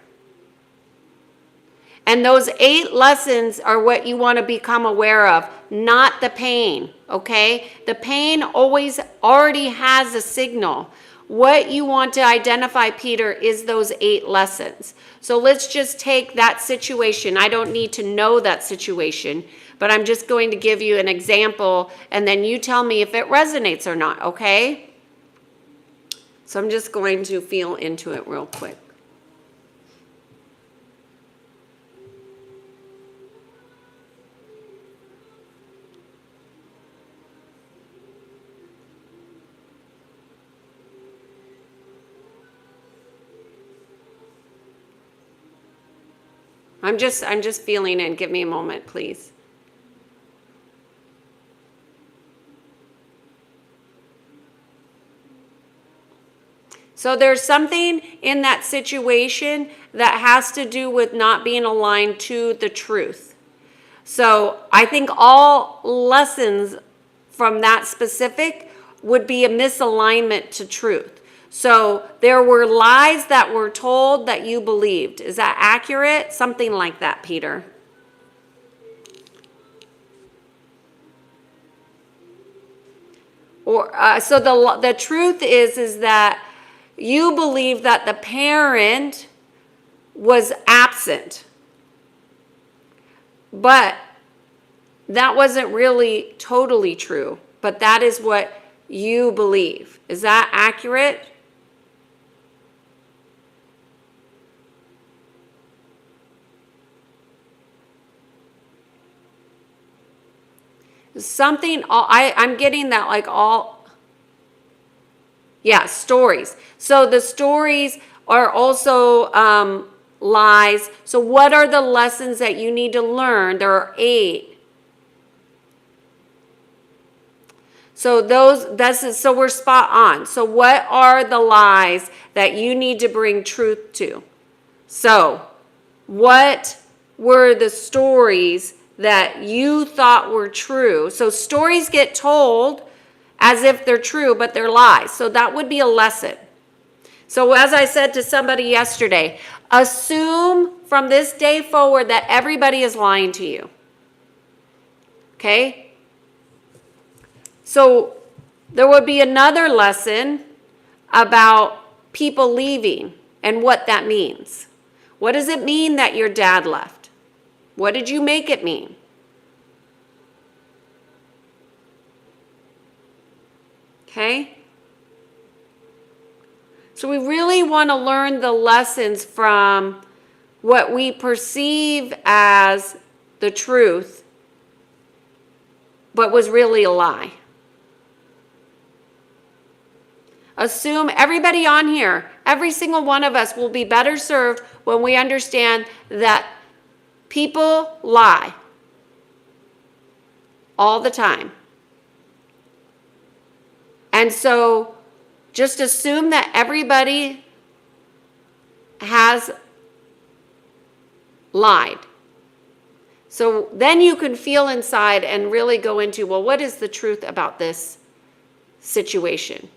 And those 8 lessons are what you want to become aware of, not the pain, okay? The pain already has a signal. What you want to identify, Peter, is those 8 lessons. So let's just take that situation. I don't need to know that situation, but I'm just going to give you an example, and then you tell me if it resonates or not, okay? So I'm just going to feel into it real quick. I'm just feeling it. Give me a moment, please. So there's something in that situation that has to do with not being aligned to the truth. So I think all lessons from that specific would be a misalignment to truth. So there were lies that were told that you believed. Is that accurate? Something like that, Peter. Or so the truth is that you believe that the parent was absent. But that wasn't really totally true. But that is what you believe. Is that accurate? Something, I'm getting that like all, yeah, stories. So the stories are also lies. So what are the lessons that you need to learn? There are 8. So we're spot on. So what are the lies that you need to bring truth to? So what were the stories that you thought were true? So stories get told as if they're true, but they're lies. So that would be a lesson. So as I said to somebody yesterday, assume from this day forward that everybody is lying to you. Okay? So there would be another lesson about people leaving and what that means. What does it mean that your dad left? What did you make it mean? Okay? So we really want to learn the lessons from what we perceive as the truth, but was really a lie. Assume everybody on here, every single one of us will be better served when we understand that people lie all the time. And so just assume that everybody has lied. So then you can feel inside and really go into, well, what is the truth about this situation?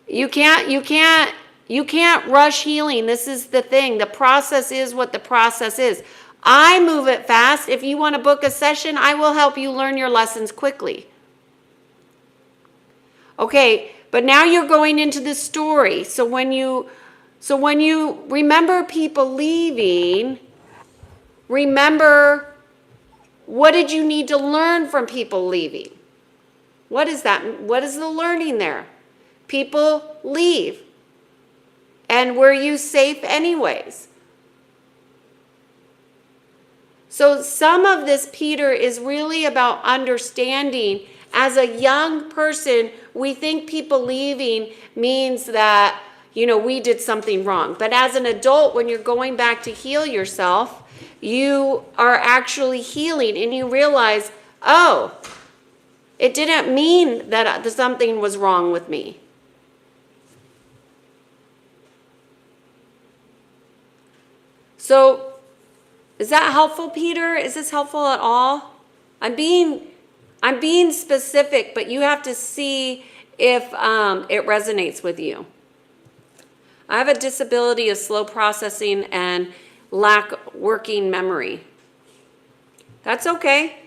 You can't rush healing. This is the thing. The process is what the process is. I move it fast. If you want to book a session, I will help you learn your lessons quickly. Okay, but now you're going into the story. So when you remember people leaving, remember, what did you need to learn from people leaving? What is that? What is the learning there? People leave. And were you safe anyways? So some of this, Peter, is really about understanding. As a young person, we think people leaving means that, we did something wrong. But as an adult, when you're going back to heal yourself, you are actually healing and you realize, oh, it didn't mean that something was wrong with me. So, is that helpful, Peter? Is this helpful at all? I'm being specific, but you have to see if it resonates with you. I have a disability of slow processing and lack working memory. That's okay.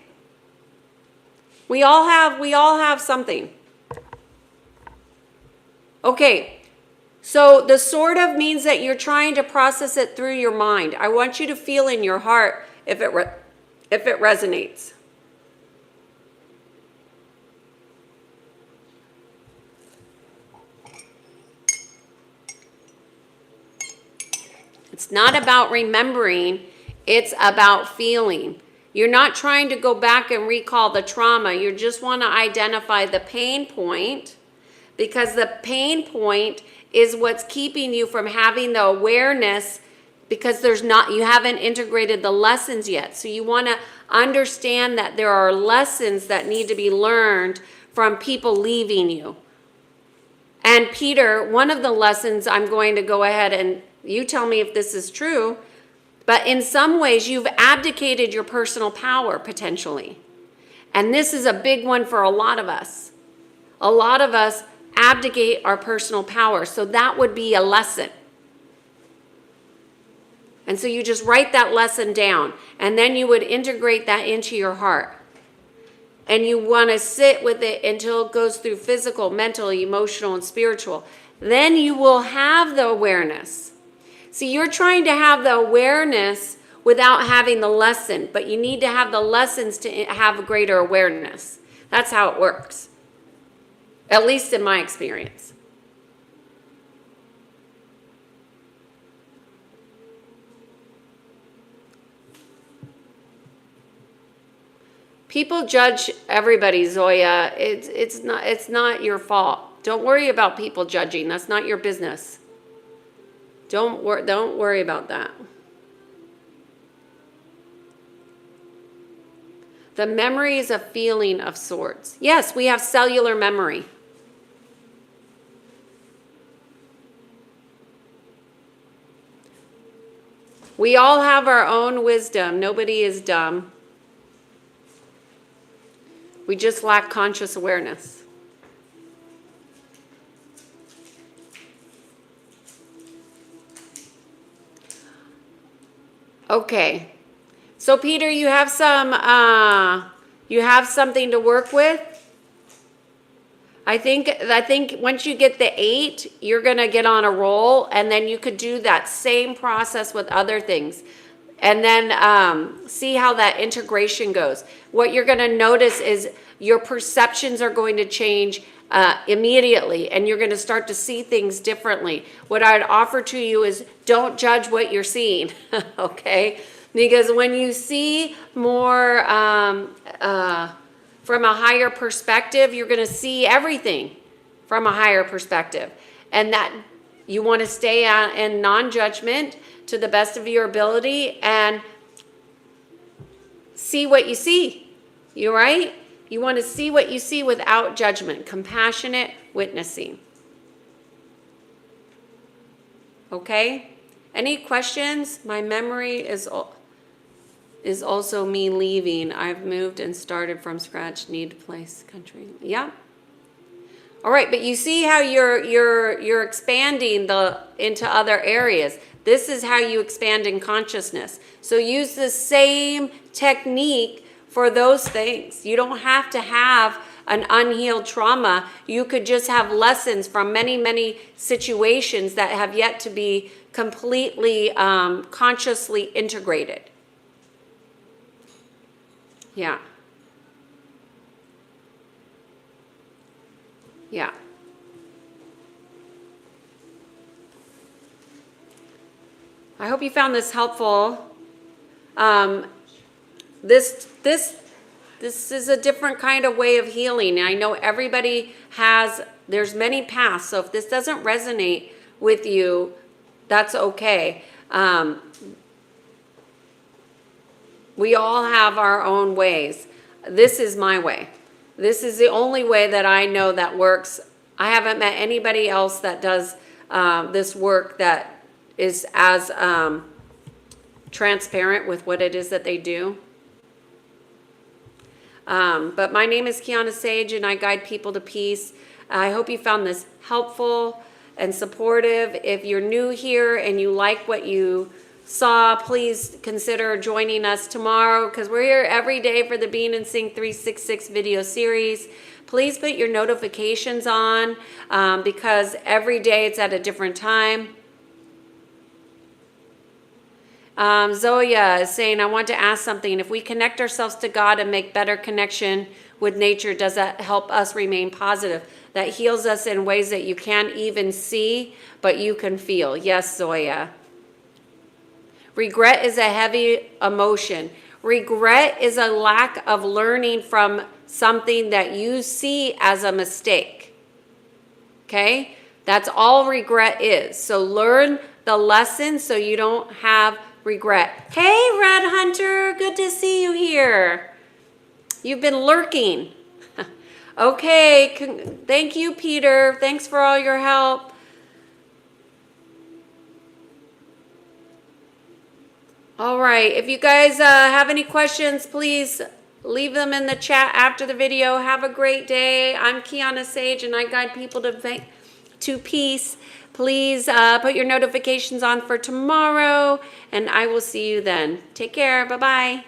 We all have something. Okay. So the sort of means that you're trying to process it through your mind. I want you to feel in your heart if it resonates. It's not about remembering, it's about feeling. You're not trying to go back and recall the trauma. You just want to identify the pain point, because the pain point is what's keeping you from having the awareness, because you haven't integrated the lessons yet. So you want to understand that there are lessons that need to be learned from people leaving you. And Peter, one of the lessons, I'm going to go ahead and you tell me if this is true, but in some ways you've abdicated your personal power potentially. And this is a big one for a lot of us. A lot of us abdicate our personal power. So that would be a lesson. And so you just write that lesson down, and then you would integrate that into your heart. And you want to sit with it until it goes through physical, mental, emotional, and spiritual. Then you will have the awareness. See, you're trying to have the awareness without having the lesson, but you need to have the lessons to have a greater awareness. That's how it works. At least in my experience. People judge everybody, Zoya. It's not your fault. Don't worry about people judging. That's not your business. Don't worry about that. The memory is a feeling of sorts. Yes, we have cellular memory. We all have our own wisdom. Nobody is dumb. We just lack conscious awareness. Okay. So Peter, you have something to work with. I think once you get the 8, you're going to get on a roll, and then you could do that same process with other things. And then see how that integration goes. What you're going to notice is your perceptions are going to change immediately, and you're going to start to see things differently. What I'd offer to you is don't judge what you're seeing, okay? Because when you see more from a higher perspective, you're going to see everything from a higher perspective. And that you want to stay in non-judgment to the best of your ability and see what you see. You right? You want to see what you see without judgment, compassionate witnessing. Okay? Any questions? My memory is also me leaving. I've moved and started from scratch. Need place, country. Yeah. All right, but you see how you're expanding into other areas. This is how you expand in consciousness. So use the same technique for those things. You don't have to have an unhealed trauma. You could just have lessons from many, many situations that have yet to be completely consciously integrated. Yeah. Yeah. I hope you found this helpful. This is a different kind of way of healing. I know everybody there's many paths. So if this doesn't resonate with you, that's okay. We all have our own ways. This is my way. This is the only way that I know that works. I haven't met anybody else that does this work that is as transparent with what it is that they do. But my name is Kiana Sage, and I guide people to peace. I hope you found this helpful and supportive. If you're new here and you like what you saw, please consider joining us tomorrow, because we're here every day for the Bean and Sing 366 video series. Please put your notifications on because every day it's at a different time. Zoya is saying, I want to ask something. If we connect ourselves to God and make better connection with nature, does that help us remain positive? That heals us in ways that you can't even see, but you can feel. Yes, Zoya. Regret is a heavy emotion. Regret is a lack of learning from something that you see as a mistake. Okay? That's all regret is. So learn the lesson so you don't have regret. Hey, Red Hunter, good to see you here. You've been lurking. Okay, thank you, Peter. Thanks for all your help. All right, if you guys have any questions, please leave them in the chat after the video. Have a great day. I'm Kiana Sage, and I guide people to peace. Please put your notifications on for tomorrow, and I will see you then. Take care. Bye-bye.